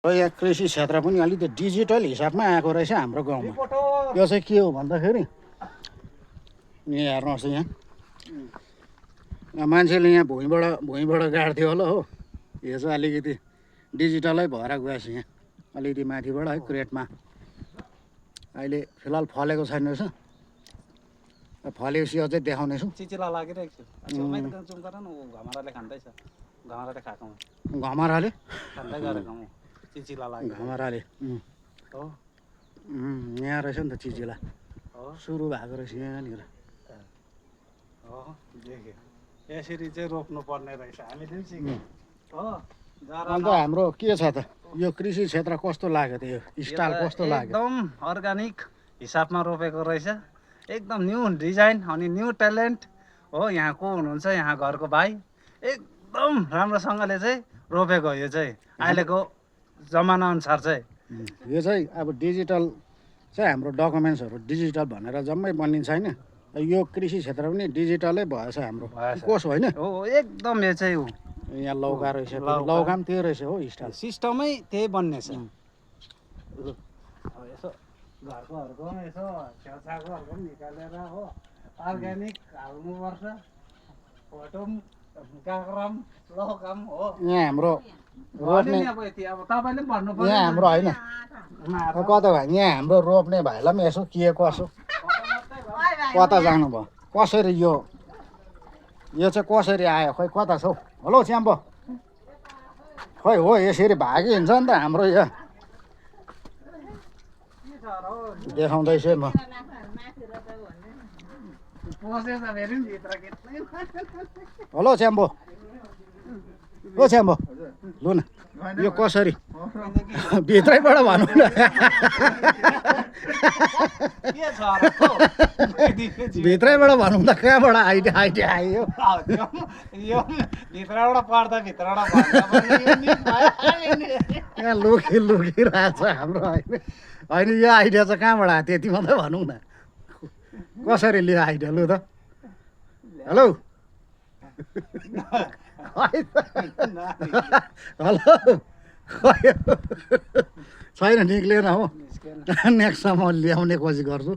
यहाँ कृषि क्षेत्र पनि अलिकति डिजिटल हिसाबमा आएको रहेछ हाम्रो गाउँमा। यो चाहिँ के हो भन्दाखेरि यहाँ हेर्नुहोस् यहाँ मान्छेले यहाँ भुइँबाट गाड्थ्यो होला हो। यो चाहिँ अलिकति डिजिटलै भएर गएछ यहाँ अलिकति माथिबाट है क्रेटमा। अहिले फिलहाल फलेको छैन रहेछ, फलेपछि अझै देखाउनेछु। चिचिला लागिरहेको छ छेउमै त जुम गर न घमराले खाँदैछ घमराले खाएको घमराले खाँदै गरेको म चिचिला लाग्यो घमराले हो यहाँ रहेछ नि त चिचिला हो सुरु भएको रहेछ यहाँनिर। हो देख्यो यसरी चाहिँ रोप्नु पर्ने रहेछ हामीले पनि सिक्यौँ हो। अन्त हाम्रो के छ त यो कृषि क्षेत्र कस्तो लाग्यो त? यो स्टाइल कस्तो लाग्यो? एकदम अर्गानिक हिसाबमा रोपेको रहेछ, एकदम न्यू डिजाइन अनि न्यू ट्यालेन्ट हो। यहाँ को हुनुहुन्छ यहाँ घरको भाइ, एकदम राम्रोसँगले चाहिँ रोपेको यो चाहिँ अहिलेको जमाना अनुसार चाहिँ। यो चाहिँ अब डिजिटल चाहिँ हाम्रो डकुमेन्ट्सहरू डिजिटल भनेर जम्मै बनिन्छ होइन। यो कृषि क्षेत्र पनि डिजिटलै भएछ हाम्रो कोस होइन हो एकदम यो चाहिँ हो। यहाँ लौका रहेछ, लौका पनि त्यही रहेछ हो स्टाइल सिस्टमै त्यही बन्ने छ। अब यसो घरकोहरूको पनि यसो छेउछाउकोहरूको पनि निकालेर हो अर्ग्यानिक हाल्नुपर्छ। फोटो पनि काँक्राम लौका पनि हो। यहाँ हाम्रो रोप्ने अब यति अब तपाईँले पनि भन्नु पर्यो। यहाँ हाम्रो होइन कता भयो यहाँ हाम्रो रोप्ने भाइलाई पनि यसो के कसो कता जानुभयो कसरी यो चाहिँ कसरी आयो खोइ कता छौ? हेलो च्याम्पो खोइ हो यसरी भागी हिँड्छ नि त हाम्रो यो देखाउँदैछु म। हेलो च्याम्पो ओ च्याम्पो लु न यो कसरी भित्रैबाट भनौँ न भित्रैबाट भनौँ त कहाँबाट आइडिया आयो यो भित्रबाट पढ्दा भित्रबाट यहाँ लुकिरहेछ हाम्रो होइन। होइन यो आइडिया चाहिँ कहाँबाट आयो त्यति मात्रै भनौँ न कसरी लियो आइडिया लु त। हेलो हेलो छैन निक्लेन हो नेक्स्टमा म ल्याउने कोसिस गर्छु।